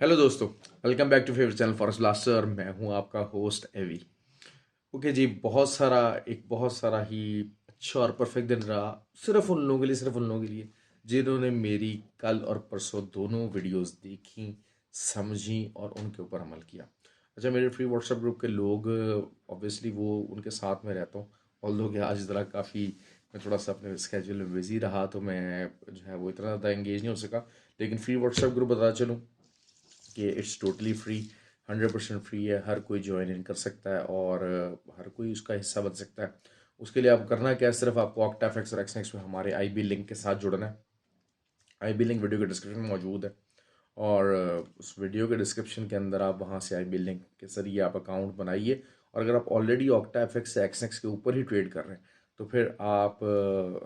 Hello दोस्तों। Welcome back to favourite channel Forest Blaster. मैं हूं आपका होस्ट एवी। ओके जी, बहुत सारा ही अच्छा और परफेक्ट दिन रहा सिर्फ उन लोगों के लिए जिन्होंने मेरी कल और परसों दोनों वीडियोस देखी, समझी और उनके ऊपर अमल किया। अच्छा, मेरे फ्री व्हाट्सएप ग्रुप के लोग, ऑब्वियसली वो उनके साथ में रहता हूँ। ऑल्दो कि आज ज़रा काफ़ी मैं थोड़ा सा अपने स्केजूल में बिजी रहा, तो मैं जो है वो इतना ज़्यादा एंगेज नहीं हो सका। लेकिन फ्री व्हाट्सएप ग्रुप बता चलूँ कि इट्स टोटली फ्री, 100% फ्री है। हर कोई ज्वाइन इन कर सकता है और हर कोई उसका हिस्सा बन सकता है। उसके लिए आप करना क्या है, सिर्फ आपको ऑक्टाफेक्स और एक्सनेक्स में हमारे आई बी लिंक के साथ जुड़ना है। आई बी लिंक वीडियो के डिस्क्रिप्शन में मौजूद है और उस वीडियो के डिस्क्रिप्शन के अंदर आप वहाँ से आई बी लिंक के जरिए आप अकाउंट बनाइए। और अगर आप ऑलरेडी ऑक्टाफेक्स से एक्सनेक्स के ऊपर ही ट्रेड कर रहे हैं तो फिर आप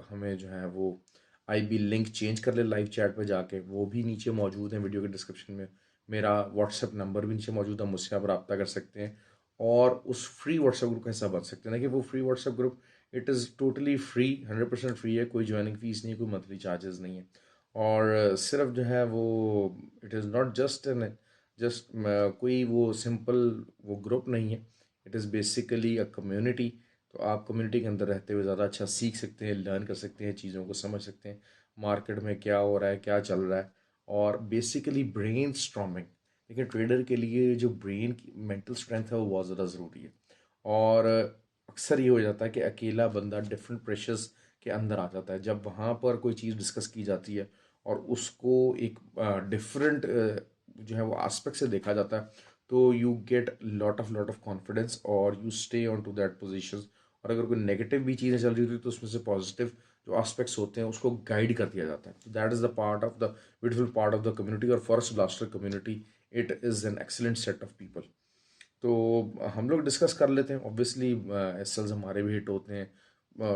हमें जो है वो आई बी लिंक चेंज कर ले लाइव चैट पे जाके, वो भी नीचे मौजूद है वीडियो के डिस्क्रिप्शन में। मेरा व्हाट्सएप नंबर भी नीचे मौजूद है, मुझसे आप रब्ता कर सकते हैं और उस फ्री व्हाट्सएप ग्रुप का हिस्सा बन सकते हैं ना। कि वो free WhatsApp group it is totally free, 100% free है। कोई ज्वाइनिंग फीस नहीं है, कोई मंथली चार्जेस नहीं है। और सिर्फ जो है वो it is not just an just कोई वो सिंपल वो ग्रुप नहीं है। It is basically a community. तो आप कम्युनिटी के अंदर रहते हुए ज़्यादा अच्छा सीख सकते हैं, लर्न कर सकते हैं, चीज़ों को समझ सकते हैं, मार्केट में क्या हो रहा है, क्या चल रहा है। और बेसिकली ब्रेन स्ट्रॉमिंग, लेकिन ट्रेडर के लिए जो ब्रेन की मेंटल स्ट्रेंथ है वो बहुत ज़्यादा ज़रूरी है। और अक्सर ये हो जाता है कि अकेला बंदा डिफरेंट प्रेशर्स के अंदर आ जाता है जब वहाँ पर कोई चीज़ डिस्कस की जाती है और उसको एक डिफरेंट जो है वो एस्पेक्ट से देखा जाता है। तो you get lot of confidence और you stay on to that position. और अगर कोई नेगेटिव भी चीज़ें चल रही होती है तो उसमें से पॉजिटिव जो एस्पेक्ट्स होते हैं उसको गाइड कर दिया जाता है। तो that is the part of the beautiful part of the community. और forest blaster community it is an excellent set of people. तो हम लोग डिस्कस कर लेते हैं। ऑब्वियसली एसएल्स हमारे भी हिट होते हैं,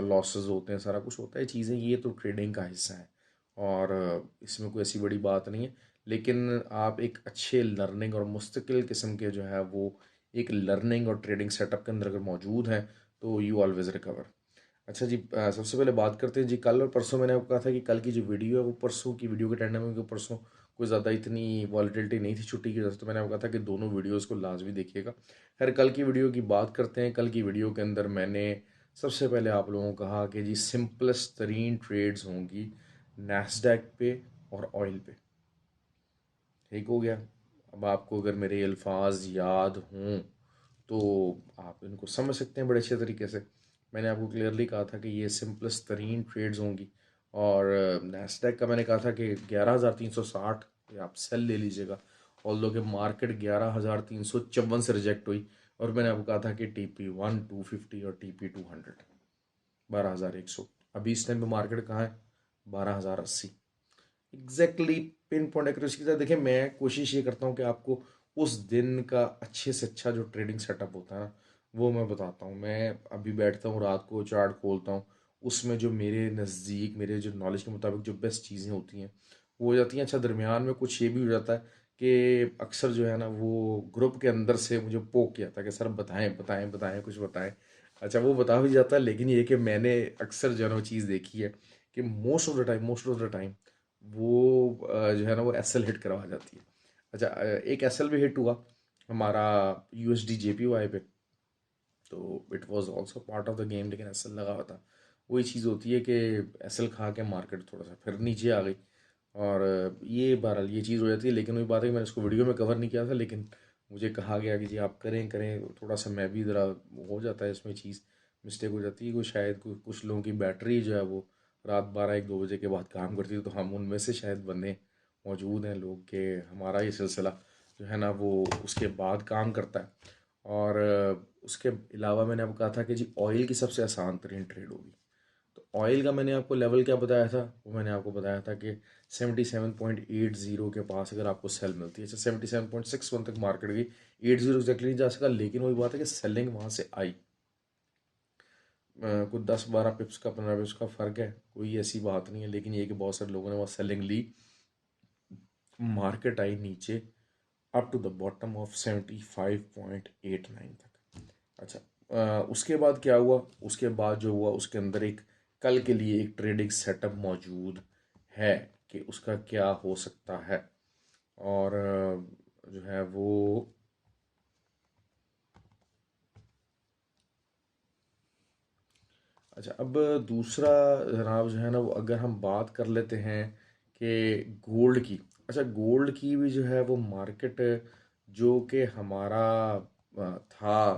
लॉसेस होते हैं, सारा कुछ होता है, चीज़ें ये तो ट्रेडिंग का हिस्सा है। और इसमें कोई ऐसी बड़ी बात नहीं है। लेकिन आप एक अच्छे लर्निंग और मुस्तकिल किस्म के जो है वो एक लर्निंग और ट्रेडिंग सेटअप के अंदर अगर मौजूद हैं तो यू ऑलवेज रिकवर। अच्छा जी, सबसे पहले बात करते हैं जी। कल और परसों मैंने आपको कहा था कि कल की जो वीडियो है वो परसों की वीडियो के टैंडम में, क्योंकि परसों कोई ज़्यादा इतनी वॉलीटिलिटी नहीं थी छुट्टी की वजह से। तो मैंने आपको कहा था कि दोनों वीडियोस को लाजमी देखिएगा। खैर, कल की वीडियो की बात करते हैं। कल की वीडियो के अंदर मैंने सबसे पहले आप लोगों को कहा कि जी सिंपलेस्ट तरीन ट्रेड्स होंगी नैस्डैक पे और ऑयल पे। ठीक हो गया। अब आपको अगर मेरे अल्फाज याद हों तो आप इनको समझ सकते हैं बड़े अच्छे तरीके से। मैंने आपको क्लियरली कहा था कि ये सिंपलेस्ट तरीन ट्रेड्स होंगी। और नैस्डैक का मैंने कहा था कि 11,360 पे आप सेल ले लीजिएगा। ऑल्दो कि मार्केट 11,354 से रिजेक्ट हुई। और मैंने आपको कहा था कि TP1 250 और TP200 12,100। अभी इस टाइम पे मार्केट कहाँ है? 12,080। एग्जैक्टली पिन पॉइंट एक्यूरेसी के साथ देखिए, मैं कोशिश ये करता हूँ कि आपको उस दिन का अच्छे से अच्छा जो ट्रेडिंग सेटअप होता है ना वो मैं बताता हूँ। मैं अभी बैठता हूँ, रात को चार्ट खोलता हूँ, उसमें जो मेरे नज़दीक मेरे जो नॉलेज के मुताबिक जो बेस्ट चीज़ें होती हैं वो हो जाती हैं। अच्छा, दरमियान में कुछ ये भी हो जाता है कि अक्सर जो है ना वो ग्रुप के अंदर से मुझे पोक किया था कि सर बताएं बताएं बताएं, कुछ बताएं। अच्छा, वो बता भी जाता है, लेकिन ये कि मैंने अक्सर जो है ना वो चीज़ देखी है कि मोस्ट ऑफ द टाइम वो जो है ना वो एस एल हिट करवा जाती है। अच्छा, एक एस एल भी हिट हुआ हमारा USD JPY पे। तो it was also part of the game, लेकिन एस एल लगा हुआ था। वही चीज़ होती है कि एस एल खा के मार्केट थोड़ा सा फिर नीचे आ गई। और ये बहरहाल ये चीज़ हो जाती है। लेकिन वही बात है कि मैंने उसको वीडियो में कवर नहीं किया था, लेकिन मुझे कहा गया कि जी आप करें करें। थोड़ा सा मैं भी ज़रा हो जाता है इसमें चीज़, मिस्टेक हो जाती है। कोई शायद कुछ लोगों की बैटरी जो है वो रात 12 1 2 बजे के बाद काम करती है। तो हम उनमें से शायद बंदे मौजूद हैं लोग के हमारा ये सिलसिला जो है ना वो उसके बाद काम करता है। और उसके अलावा मैंने आपको कहा था कि जी ऑयल की सबसे आसान तरीन ट्रेड होगी। तो ऑयल का मैंने आपको लेवल क्या बताया था, वो मैंने आपको बताया था कि 77.80 के पास अगर आपको सेल मिलती है। अच्छा, 77.61 तक मार्केट गई, 80 एग्जैक्टली नहीं जा सका, लेकिन वही बात है कि सेलिंग वहाँ से आई। कुछ 10 12 पिप्स का 15 पिप्स का फ़र्क है, कोई ऐसी बात नहीं है। लेकिन ये कि बहुत सारे लोगों ने वहाँ सेलिंग ली, मार्केट आई नीचे up to the bottom of 75.89 तक। अच्छा, उसके बाद क्या हुआ? उसके बाद जो हुआ उसके अंदर एक कल के लिए एक ट्रेडिंग सेटअप मौजूद है कि उसका क्या हो सकता है। और अब दूसरा जनाब जो है ना, वो अगर हम बात कर लेते हैं कि गोल्ड की। अच्छा, गोल्ड की भी जो है वो मार्केट जो कि हमारा था,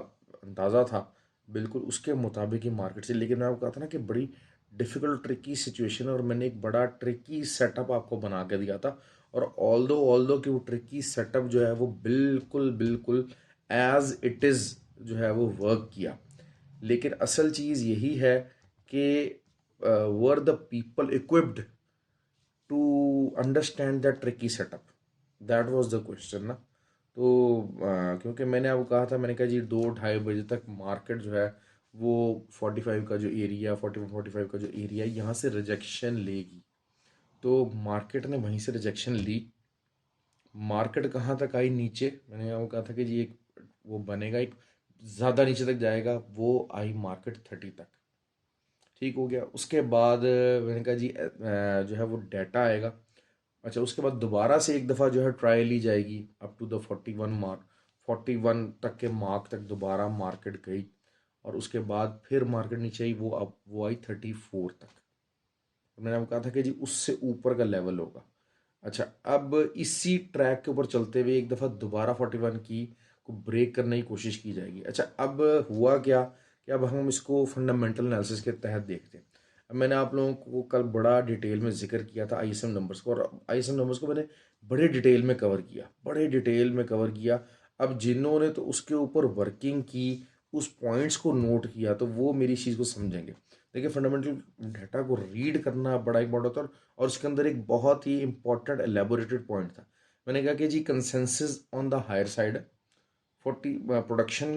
अंदाज़ा था बिल्कुल उसके मुताबिक ही मार्केट से। लेकिन मैं आपको कहा था ना कि बड़ी डिफ़िकल्ट ट्रिकी सिचुएशन है, और मैंने एक बड़ा ट्रिकी सेटअप आपको बना के दिया था। और ऑल्दो कि वो ट्रिकी सेटअप जो है वो बिल्कुल बिल्कुल एज इट इज़ जो है वो वर्क किया। लेकिन असल चीज़ यही है कि were the people equipped to understand that tricky setup, that was the question ना। तो क्योंकि मैंने आपको कहा था, मैंने कहा जी 2-2:30 बजे तक मार्केट जो है वो 45 का जो एरिया, 41-45 का जो एरिया यहाँ से रिजेक्शन लेगी। तो मार्केट ने वहीं से रिजेक्शन ली। मार्केट कहाँ तक आई? नीचे। मैंने आपको कहा था कि जी एक वो बनेगा, एक ज़्यादा नीचे तक जाएगा, वो आई मार्केट 30 तक। ठीक हो गया। उसके बाद मैंने कहा जी जो है वो डाटा आएगा। अच्छा, उसके बाद दोबारा से एक दफ़ा जो है ट्रायल ली जाएगी अप टू द 41 मार्क, 41 तक के मार्क तक दोबारा मार्केट गई। और उसके बाद फिर मार्केट नीचे आई, वो अब वो आई 34 तक। तो मैंने आपको कहा था कि जी उससे ऊपर का लेवल होगा। अच्छा, अब इसी ट्रैक के ऊपर चलते हुए एक दफ़ा दोबारा 41 की को ब्रेक करने की कोशिश की जाएगी। अच्छा, अब हुआ क्या कि अब हम इसको फंडामेंटल एनालिसिस के तहत देखते हैं। अब मैंने आप लोगों को कल बड़ा डिटेल में जिक्र किया था आईएसएम नंबर्स को, और आईएसएम नंबर्स को मैंने बड़े डिटेल में कवर किया, बड़े डिटेल में कवर किया। अब जिन्होंने तो उसके ऊपर वर्किंग की, उस पॉइंट्स को नोट किया, तो वो मेरी इस चीज़ को समझेंगे। देखिए, फंडामेंटल डाटा को रीड करना बड़ा इंपॉर्टेंट होता है। और उसके अंदर एक बहुत ही इंपॉर्टेंट एलेबोरेटेड पॉइंट था। मैंने कहा कि जी consensus on the higher side, 40 production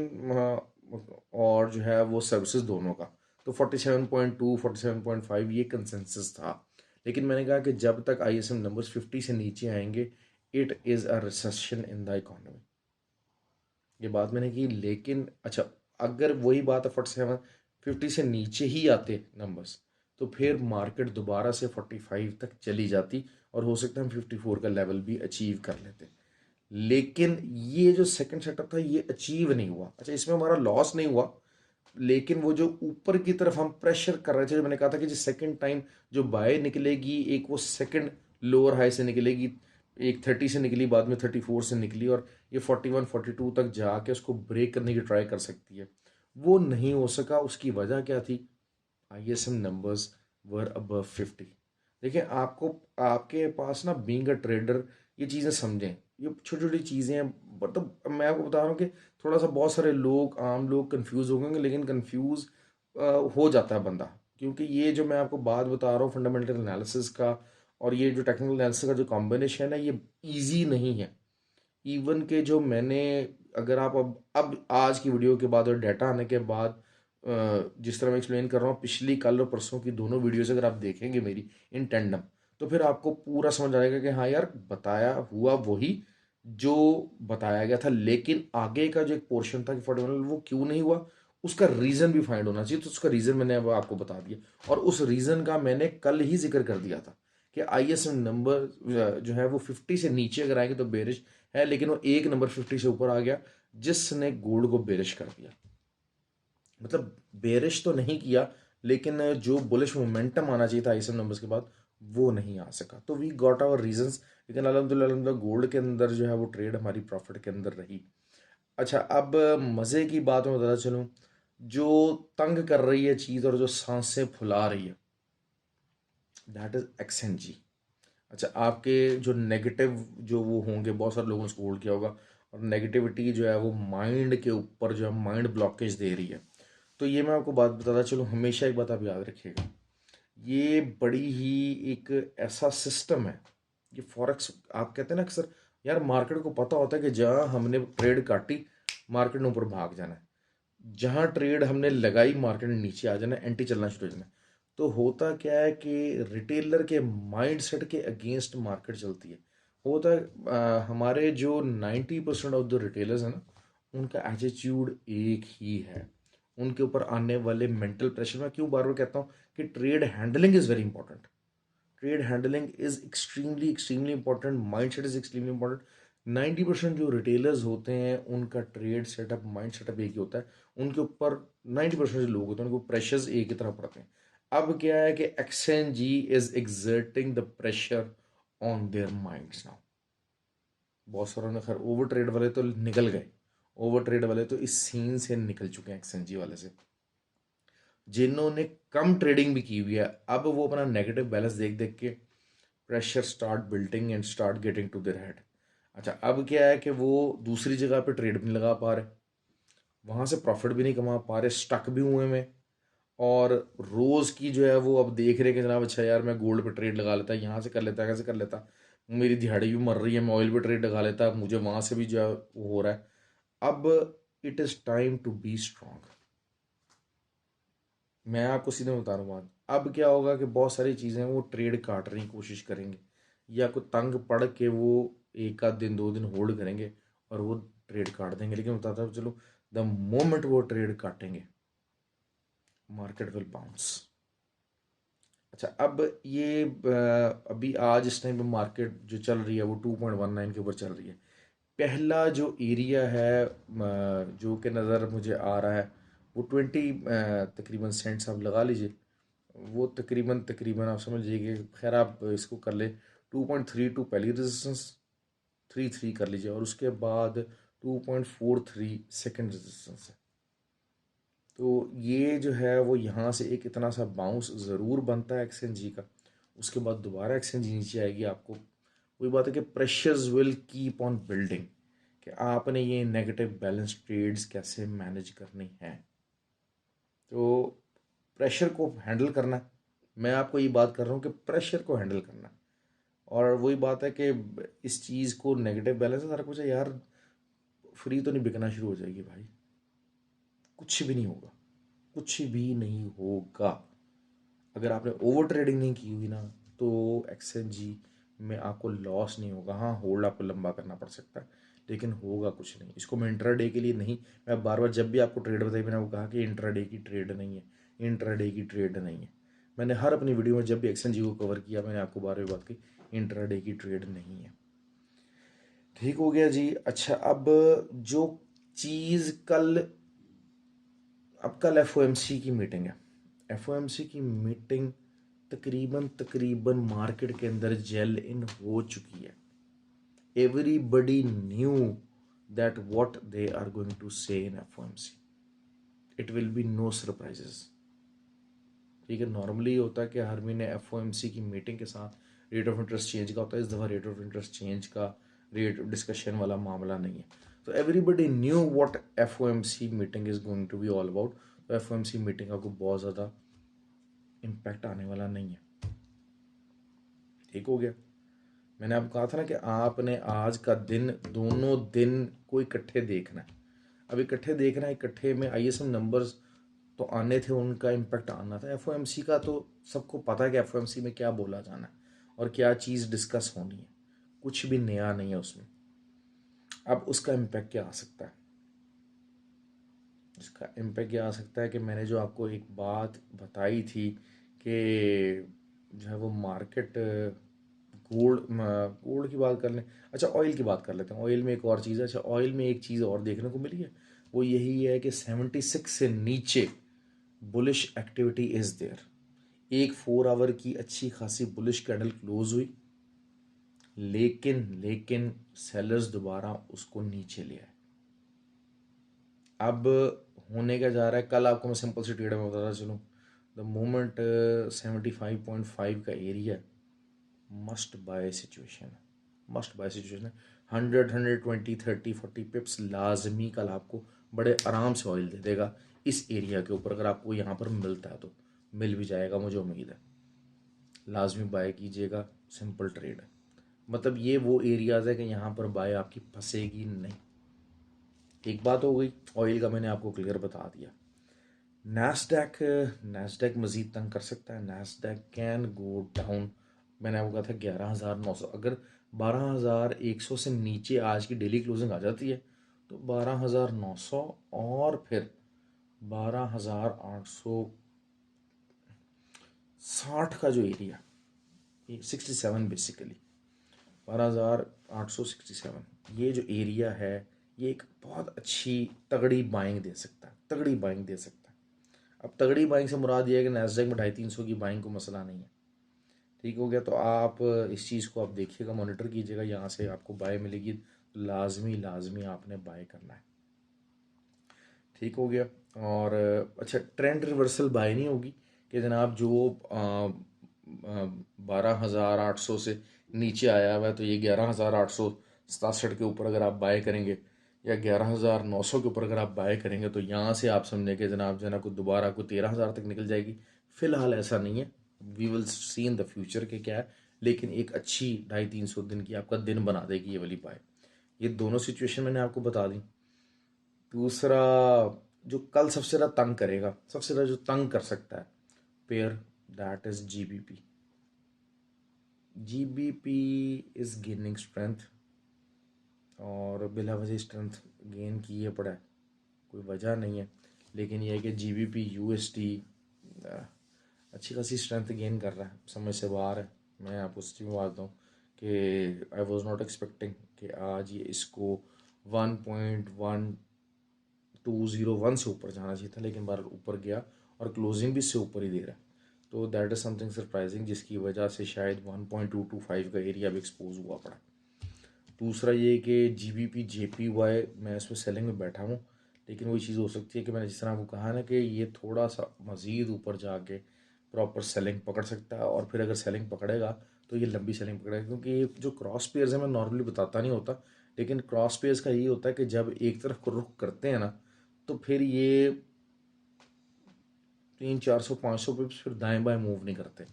और जो है वो सर्विसेज दोनों का, तो 47.2 47.5 ये कंसेंसस था। लेकिन मैंने कहा कि जब तक आईएसएम नंबर्स 50 से नीचे आएंगे, it is a recession in the economy. ये बात मैंने की। लेकिन अच्छा, अगर वही बात है 47 50 से नीचे ही आते नंबर्स, तो फिर मार्केट दोबारा से 45 तक चली जाती, और हो सकता है हम 54 का लेवल भी अचीव कर लेते। लेकिन ये जो सेकंड सेटअप था ये अचीव नहीं हुआ। अच्छा, इसमें हमारा लॉस नहीं हुआ, लेकिन वो जो ऊपर की तरफ हम प्रेशर कर रहे थे, जो मैंने कहा था कि जो सेकंड टाइम जो बाय निकलेगी, एक वो सेकंड लोअर हाई से निकलेगी, एक 30 से निकली, बाद में 34 से निकली, और ये 41 42 तक जाके उसको ब्रेक करने की ट्राई कर सकती है, वो नहीं हो सका। उसकी वजह क्या थी? ISM numbers were above 50। देखिए, आपको आपके पास ना, बीइंग अ ट्रेडर, ये चीज़ें समझें, ये छोटी छोटी चीज़ें हैं। मतलब मैं आपको बता रहा हूँ कि थोड़ा सा बहुत सारे लोग, आम लोग कंफ्यूज हो गए होंगे, लेकिन कंफ्यूज हो जाता है बंदा। क्योंकि ये जो मैं आपको बात बता रहा हूँ फंडामेंटल एनालिसिस का, और ये जो टेक्निकल एनालिसिस का जो कॉम्बिनेशन है, ये ईजी नहीं है। इवन के जो मैंने, अगर आप अब आज की वीडियो के बाद और डाटा आने के बाद जिस तरह मैं एक्सप्लेन कर रहा हूँ, पिछली कल और परसों की दोनों वीडियोस अगर आप देखेंगे मेरी इन टेंडम, तो फिर आपको पूरा समझ आएगा कि हाँ यार, बताया हुआ वही जो बताया गया था। लेकिन आगे का जो एक पोर्शन था कि 41 वो क्यों नहीं हुआ, उसका रीज़न भी फाइंड होना चाहिए। तो उसका रीज़न मैंने अब आपको बता दिया, और उस रीज़न का मैंने कल ही जिक्र कर दिया था कि आईएसएम नंबर जो है वो 50 से नीचे अगर आएंगे तो बेरिश है। लेकिन वो एक नंबर 50 से ऊपर आ गया, जिसने गोल्ड को बेरिश कर दिया। मतलब बेरिश तो नहीं किया, लेकिन जो बुलिश मोमेंटम आना चाहिए था आईएसएम नंबर्स के बाद, वो नहीं आ सका। तो वी गॉट आवर रीजंस। लेकिन अल्हम्दुलिल्लाह गोल्ड के अंदर जो है वो ट्रेड हमारी प्रॉफिट के अंदर रही। अच्छा, अब मज़े की बात मैं बताता चलूँ, जो तंग कर रही है चीज़ और जो सांसें फुला रही है, दैट इज़ एक्सएनजी। अच्छा, आपके जो नेगेटिव जो वो होंगे, बहुत सारे लोगों ने उसको होल्ड किया होगा, और नेगेटिविटी जो है वो माइंड के ऊपर जो है माइंड ब्लॉकेज दे रही है। तो ये मैं आपको बात बताता चलूँ, हमेशा एक बात आप याद रखिएगा, ये बड़ी ही एक ऐसा सिस्टम है। ये फॉरेक्स, आप कहते हैं ना अक्सर, यार मार्केट को पता होता है कि जहाँ हमने ट्रेड काटी, मार्केट ने ऊपर भाग जाना है। जहाँ ट्रेड हमने लगाई, मार्केट ने नीचे आ जाना है, एंटी चलना शुरू हो जाना है। तो होता क्या है कि रिटेलर के माइंडसेट के अगेंस्ट मार्केट चलती है। होता है हमारे जो 90% ऑफ द रिटेलर्स हैं ना, उनका एटीट्यूड एक ही है। उनके ऊपर आने वाले मेंटल प्रेशर, मैं क्यों बार बार कहता हूँ कि trade handling is very important. Trade handling is extremely extremely important, mind set is extremely important. 90% जो रिटेलर्स होते हैं उनका ट्रेड सेटअप, माइंड सेटअप एक ही होता है। उनके ऊपर 90% जो लोग होते हैं उनको प्रेशर्स एक ही तरह पड़ते हैं। अब क्या है कि XNG is exerting the pressure on their minds now. बहुत सारों ने खैर ओवर ट्रेड वाले तो निकल गए, ओवर ट्रेड वाले तो इस सीन से निकल चुके हैं एक्सएनजी वाले से। जिन्होंने कम ट्रेडिंग भी की हुई है, अब वो अपना नेगेटिव बैलेंस देख देख के pressure start building and start getting to their head. अच्छा, अब क्या है कि वो दूसरी जगह पे ट्रेड भी नहीं लगा पा रहे, वहाँ से प्रॉफिट भी नहीं कमा पा रहे, स्टक भी हुए में। और रोज़ की जो है वो अब देख रहे कि जनाब अच्छा यार मैं गोल्ड पे ट्रेड लगा लेता, यहाँ से कर लेता, कैसे कर लेता, मेरी दिहाड़ी भी मर रही है, मैं ऑयल पे ट्रेड लगा लेता, मुझे वहाँ से भी जो है वो हो रहा है। अब it is time to be strong. मैं आपको सीधे बता रहा हूँ बात। अब क्या होगा कि बहुत सारी चीज़ें वो ट्रेड काटने की कोशिश करेंगे, या कोई तंग पड़ के वो एक आध दिन 2 दिन होल्ड करेंगे और वो ट्रेड काट देंगे। लेकिन बताता हूँ चलो, द मोमेंट वो ट्रेड काटेंगे, मार्केट विल बाउंस। अच्छा, अब ये अभी आज इस टाइम पे मार्केट जो चल रही है वो 2.19 के ऊपर चल रही है। पहला जो एरिया है जो कि नज़र मुझे आ रहा है वो 20 तकरीबन सेंट्स आप लगा लीजिए। वो तकरीबन तकरीबन आप समझ लीजिए कि खैर आप इसको कर ले 2.32 पहली रेजिस्टेंस, 3 कर लीजिए, और उसके बाद 2.43 सेकेंड रेजिस्टेंस है। तो ये जो है वो यहाँ से एक इतना सा बाउंस ज़रूर बनता है एक्सचेंज का, उसके बाद दोबारा एक्सचेंज नीचे आएगी। आपको वही बात है कि pressures will keep on building, कि आपने ये नेगेटिव बैलेंस ट्रेड्स कैसे मैनेज करनी है। तो प्रेशर को हैंडल करना, मैं आपको ये बात कर रहा हूँ कि प्रेशर को हैंडल करना। और वही बात है कि इस चीज़ को नेगेटिव बैलेंस है सारा कुछ है यार, फ्री तो नहीं बिकना शुरू हो जाएगी भाई, कुछ भी नहीं होगा, कुछ भी नहीं होगा। अगर आपने ओवर ट्रेडिंग नहीं की हुई ना, तो एक्सचेंज में आपको लॉस नहीं होगा। हाँ, होल्ड आपको लंबा करना पड़ सकता है, लेकिन होगा कुछ नहीं। इसको मैं इंट्राडे के लिए नहीं, मैं बार बार जब भी आपको ट्रेड बताई मैंने वो कहा कि इंट्राडे की ट्रेड नहीं है, इंट्राडे की ट्रेड नहीं है। मैंने हर अपनी वीडियो में जब भी एक्सचेंज को कवर किया मैंने आपको बार बार बात की, इंट्राडे की ट्रेड नहीं है। ठीक हो गया जी। अच्छा, अब जो चीज़ कल, अब कल एफओएमसी की मीटिंग है। एफओएमसी की मीटिंग तकरीबन तकरीबन मार्केट के अंदर जेल इन हो चुकी है। Everybody knew that what they are going to say in FOMC, it will be no surprises. ठीक है, नॉर्मली होता है कि हर महीने एफओएमसी की मीटिंग के साथ रेट ऑफ इंटरेस्ट चेंज का होता है। इस दफ़ा रेट ऑफ इंटरेस्ट चेंज का रेट डिस्कशन वाला मामला नहीं है। तो everybody knew what FOMC meeting is going to be all about. तो एफओएमसी मीटिंग का कोई बहुत ज़्यादा इम्पैक्ट आने वाला नहीं है। ठीक हो गया। मैंने आपको कहा था ना कि आपने आज का दिन, दोनों दिन को इकट्ठे देखना है। अब इकट्ठे देखना है, इकट्ठे में आईएसएम नंबर्स तो आने थे, उनका इम्पैक्ट आना था। एफओएमसी का तो सबको पता है कि एफओएमसी में क्या बोला जाना है और क्या चीज़ डिस्कस होनी है, कुछ भी नया नहीं है उसमें। अब उसका इम्पैक्ट क्या आ सकता है? इसका इम्पैक्ट क्या आ सकता है कि मैंने जो आपको एक बात बताई थी कि जो है वो मार्केट, गोल्ड, गोल्ड की बात कर लें, अच्छा ऑयल की बात कर लेते हैं। ऑयल में एक और चीज़ है। अच्छा, ऑयल में एक चीज़ और देखने को मिली है, वो यही है कि 76 से नीचे बुलिश एक्टिविटी इज़ देयर। एक 4 आवर की अच्छी खासी बुलिश कैंडल क्लोज हुई, लेकिन लेकिन सेलर्स दोबारा उसको नीचे ले आए। अब होने क्या जा रहा है, कल आपको मैं सिंपल सी ट्रेड में बताता चलूँ। द मोमेंट 75.5 का area must buy situation, must buy situation है। 100, 120, 30, 40 पिप्स लाजमी कल आपको बड़े आराम से ऑयल दे देगा इस एरिया के ऊपर। अगर आपको यहाँ पर मिलता है तो मिल भी जाएगा, मुझे उम्मीद है। लाजमी बाय कीजिएगा, सिंपल ट्रेड है। मतलब ये वो एरियाज़ है कि यहाँ पर बाय आपकी फंसेगी नहीं। एक बात हो गई, ऑयल का मैंने आपको क्लियर बता दिया। नैस्डैक, नैस्डैक मज़ीद तंग कर सकता है, नैस्डैक कैन गो डाउन। मैंने आपको कहा था 11,900, अगर 12,100 से नीचे आज की डेली क्लोजिंग आ जाती है तो 12,900 और फिर 12,860 का जो एरिया, 67 बेसिकली, 12,867, ये जो एरिया है ये एक बहुत अच्छी तगड़ी बाइंग दे सकता है, तगड़ी बाइंग दे सकता है। अब तगड़ी बाइंग से मुराद ये है कि नैस्डैक में 250-300 की बाइंग को मसला नहीं है। ठीक हो गया। तो आप इस चीज़ को आप देखिएगा, मॉनिटर कीजिएगा, यहाँ से आपको बाय मिलेगी तो लाजमी लाजमी आपने बाय करना है। ठीक हो गया। और अच्छा, ट्रेंड रिवर्सल बाय नहीं होगी कि जनाब जो 12,800 से नीचे आया हुआ है तो ये 11,867 के ऊपर अगर आप बाय करेंगे या 11,900 के ऊपर अगर आप बाय करेंगे तो यहाँ से आप समझें कि जनाब जो है ना को दोबारा को 13,000 तक निकल जाएगी। फ़िलहाल ऐसा नहीं है, we will see in the future के क्या है, लेकिन एक अच्छी 250-300 दिन की आपका दिन बना देगी ये वाली बाय। ये दोनों सिचुएशन मैंने आपको बता दी। दूसरा, जो कल सबसे ज़्यादा तंग करेगा, सबसे ज़्यादा जो तंग कर सकता है pair, that is GBP। GBP is gaining strength और बिला वजह स्ट्रेंथ गेन किए पड़ा है, कोई वजह नहीं है। लेकिन यह है कि GBP USD अच्छी खासी स्ट्रेंथ गेन कर रहा है, समझ से बाहर है। मैं आपको सच्ची में बात हूँ कि आई वॉज नॉट एक्सपेक्टिंग कि आज ये इसको 1.1201 से ऊपर जाना चाहिए था, लेकिन बार ऊपर गया और क्लोजिंग भी इससे ऊपर ही दे रहा है। तो दैट इज़ समथिंग सरप्राइजिंग, जिसकी वजह से शायद 1.225 का एरिया भी एक्सपोज हुआ पड़ा। दूसरा ये कि GBP JPY मैं इसमें सेलिंग में बैठा हूँ, लेकिन वही चीज़ हो सकती है कि मैंने जिस तरह आपको कहा ना कि ये थोड़ा सा मज़ीद ऊपर जाके प्रॉपर सेलिंग पकड़ सकता है, और फिर अगर सेलिंग पकड़ेगा तो ये लंबी सेलिंग पकड़ेगा। क्योंकि ये जो क्रॉस पेयर्स है मैं नॉर्मली बताता नहीं होता, लेकिन क्रॉस पेयर्स का यही होता है कि जब एक तरफ को रुख करते हैं ना तो फिर ये 300-400-500 पिप्स फिर दाएं बाएं मूव नहीं करते।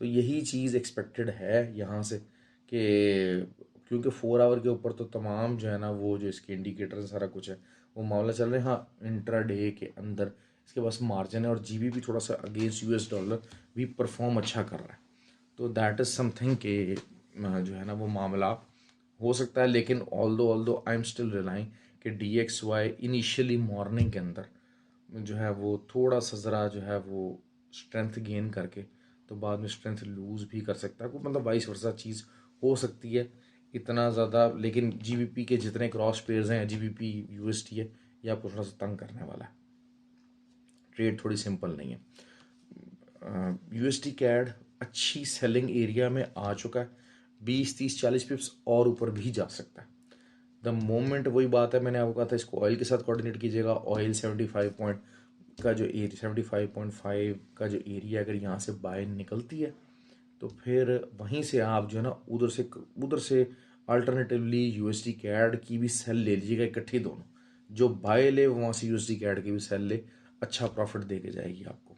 तो यही चीज़ एक्सपेक्टेड है यहाँ से कि क्योंकि 4 आवर के ऊपर तो तमाम जो है ना वो जो इसके इंडिकेटर सारा कुछ है वो मामला चल रहे हैं। हाँ, इंट्रा डे के अंदर इसके पास मार्जिन है और GBP थोड़ा सा अगेंस्ट US डॉलर भी परफॉर्म अच्छा कर रहा है। तो दैट इज़ समथिंग कि जो है ना वो मामला हो सकता है। लेकिन although I am still relying कि DXY इनिशियली मॉर्निंग के अंदर जो है वो थोड़ा सा ज़रा जो है वो स्ट्रेंथ गेन करके तो बाद में स्ट्रेंथ लूज़ भी कर सकता है, मतलब वाइस वर्सा चीज़ हो सकती है। इतना ज़्यादा लेकिन GBP के जितने क्रॉस पेयर्स हैं, GBP USD है, ये आपको थोड़ा सा तंग करने वाला है। ट्रेड थोड़ी सिंपल नहीं है। USD कैड अच्छी सेलिंग एरिया में आ चुका है, 20-30-40 पिप्स और ऊपर भी जा सकता है द मोमेंट। वही बात है, मैंने आपको कहा था इसको ऑयल के साथ कोऑर्डिनेट कीजिएगा। ऑयल 75 पॉइंट का जो एरिया 75.5 का जो एरिया अगर यहाँ से बाय निकलती है तो फिर वहीं से आप जो है ना उधर से अल्टरनेटिवली USD कैड की भी सेल ले लीजिएगा इकट्ठी दोनों। जो बाय ले वहाँ से USD कैड की भी सेल ले, अच्छा प्रॉफिट दे के जाएगी आपको।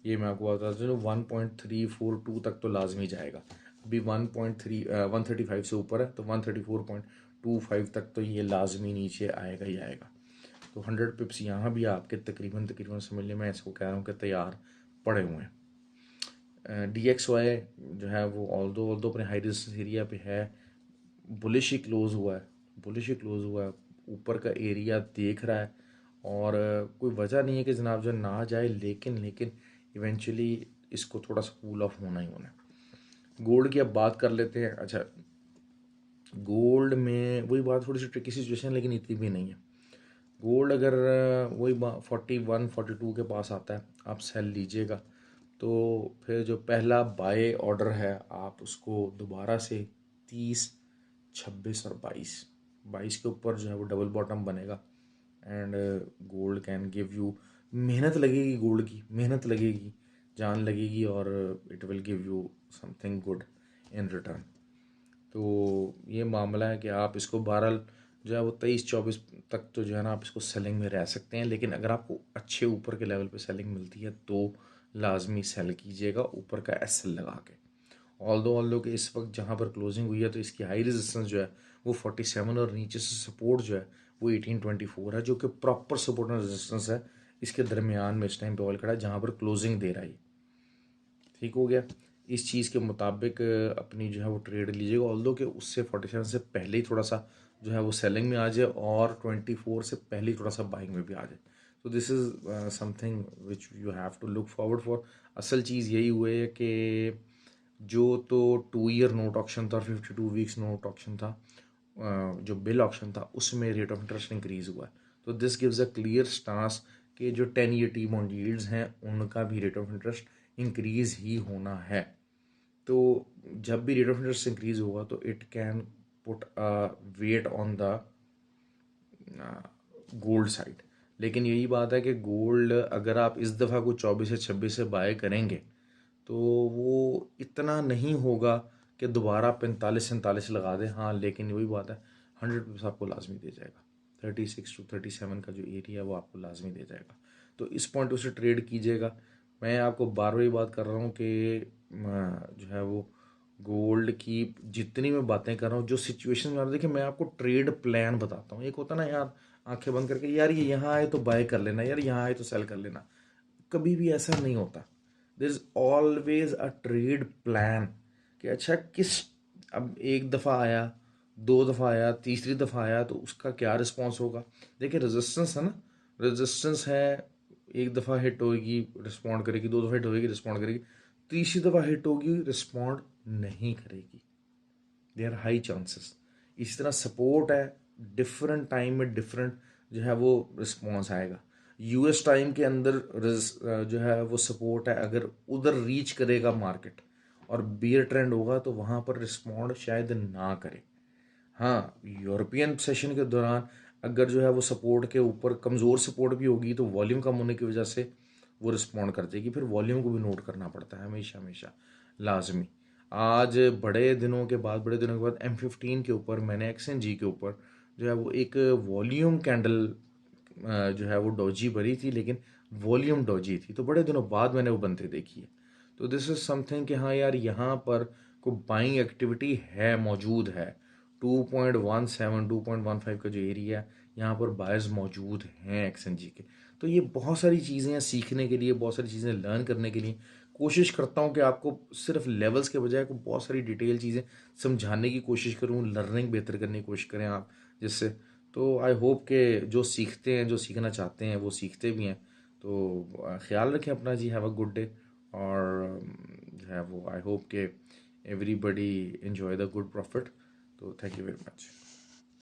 ये मैं आपको बता दूँ 1.342 तक तो लाजमी जाएगा। अभी 135 से ऊपर है तो 134.25 तक तो ये लाजमी नीचे आएगा ही आएगा। तो 100 पिप्स यहाँ भी आपके तकरीबन तकरीबन समझ लें, मैं इसको कह रहा हूँ कि तैयार पड़े हुए हैं। DXY जो है वो ऑल्दो अपने हाई रेजिस्टेंस एरिया पे है, बुलिश ही क्लोज हुआ है, बुलिश ही क्लोज हुआ है, ऊपर का एरिया देख रहा है और कोई वजह नहीं है कि जनाब जो ना जाए, लेकिन इवेंचुअली इसको थोड़ा सा कूल ऑफ होना ही होना है। गोल्ड की अब बात कर लेते हैं। अच्छा, गोल्ड में वही बात, थोड़ी सी ट्रिकी सिचुएशन लेकिन इतनी भी नहीं है। गोल्ड अगर वही 41-42 के पास आता है आप सेल लीजिएगा तो फिर जो पहला बाय ऑर्डर है आप उसको दोबारा से 30, 26 और 22 के ऊपर जो है वो डबल बॉटम बनेगा and gold can give you. मेहनत लगेगी, गोल्ड की मेहनत लगेगी, जान लगेगी और it will give you something good in return. तो ये मामला है कि आप इसको बहरहाल जो है वो 23-24 तक तो जो है ना आप इसको सेलिंग में रह सकते हैं, लेकिन अगर आपको अच्छे ऊपर के लेवल पे सेलिंग मिलती है तो लाजमी सेल कीजिएगा ऊपर का SL लगा के। ऑल्दो कि इस वक्त जहाँ पर क्लोजिंग हुई है तो इसकी हाई रेजिस्टेंस जो है वो 47 और नीचे से सपोर्ट जो है वो 1824 है, जो कि प्रॉपर सपोर्ट और रेजिस्टेंस है। इसके दरमियान में इस टाइम पे ऑयल खड़ा है जहाँ पर क्लोजिंग दे रहा है। ठीक हो गया। इस चीज़ के मुताबिक अपनी जो है वो ट्रेड लीजिएगा, ऑल्दो कि उससे 47 से पहले ही थोड़ा सा जो है वो सेलिंग में आ जाए और 24 से पहले ही थोड़ा सा बाइंग में भी आ जाए। तो this is something which you have to look forward for. असल चीज़ यही हुई है कि जो तो 2 ईयर नोट ऑप्शन था और 52 वीक्स नोट ऑप्शन था, जो बिल ऑप्शन था उसमें रेट ऑफ इंटरेस्ट इंक्रीज़ हुआ है। तो this gives a clear stance कि जो 10 ईयर टी बॉन्ड यील्ड्स हैं उनका भी रेट ऑफ इंटरेस्ट इंक्रीज़ ही होना है। तो जब भी रेट ऑफ इंटरेस्ट इंक्रीज़ होगा तो it can put weight on the gold side. लेकिन यही बात है कि गोल्ड अगर आप इस दफ़ा को 24 या 26 से बाय करेंगे तो वो इतना नहीं होगा कि दोबारा 45-47 लगा दें। हाँ, लेकिन वही बात है, 100 आपको लाजमी दे जाएगा। 36 to 37 का जो एरिया है वो आपको लाजमी दे जाएगा। तो इस पॉइंट से ट्रेड कीजिएगा। मैं आपको बार बार बात कर रहा हूँ कि जो है वो गोल्ड की जितनी मैं बातें कर रहा हूँ, जो सिचुएशन में देखिए, मैं आपको ट्रेड प्लान बताता हूँ। एक होता ना यार, आंखें बंद करके यार ये यहाँ आए तो बाय कर लेना, यार यहाँ आए तो सेल कर लेना। कभी भी ऐसा नहीं होता। There is always a trade plan कि अच्छा किस, अब एक दफ़ा आया, 2 दफ़ा आया, तीसरी दफ़ा आया तो उसका क्या रिस्पॉन्स होगा। देखिए रेजिस्टेंस है ना, रेजिस्टेंस है, एक दफ़ा हिट होगी रिस्पॉन्ड करेगी, 2 दफ़ा हिट होगी रिस्पॉन्ड करेगी, तीसरी दफ़ा हिट होगी रिस्पॉन्ड नहीं करेगी। They are high chances. इसी तरह सपोर्ट है, डिफरेंट टाइम में डिफरेंट जो है वो रिस्पॉन्स आएगा। यूएस टाइम के अंदर जो है वो सपोर्ट है, अगर उधर रीच करेगा मार्केट और बियर ट्रेंड होगा तो वहाँ पर रिस्पॉन्ड शायद ना करे। हाँ, यूरोपियन सेशन के दौरान अगर जो है वो सपोर्ट के ऊपर कमज़ोर सपोर्ट भी होगी तो वॉल्यूम कम होने की वजह से वो रिस्पॉन्ड कर देगी। फिर वॉल्यूम को भी नोट करना पड़ता है हमेशा हमेशा, लाजमी। आज बड़े दिनों के बाद M15 के ऊपर मैंने XNG के ऊपर जो है वो एक वॉल्यूम कैंडल जो है वो डॉजी भरी थी, लेकिन वॉल्यूम डॉजी थी, तो बड़े दिनों बाद मैंने वो बनते देखी है। तो दिस इज़ समथिंग कि हाँ यार, यहाँ पर को बाइंग एक्टिविटी है, मौजूद है। 2.17 2.15 का जो एरिया है, यहाँ पर बायर्स मौजूद हैं XNG के। तो ये बहुत सारी चीज़ें हैं सीखने के लिए, बहुत सारी चीज़ें लर्न करने के लिए। कोशिश करता हूँ कि आपको सिर्फ लेवल्स के बजाय को बहुत सारी डिटेल चीज़ें समझाने की कोशिश करूँ, लर्निंग बेहतर करने की कोशिश करें आप, जिससे तो आई होप के जो सीखते हैं, जो सीखना चाहते हैं वो सीखते भी हैं। तो ख्याल रखें अपना जी। Have a good day. और जो है वो आई होप के everybody enjoy the good profit. तो थैंक यू वेरी मच।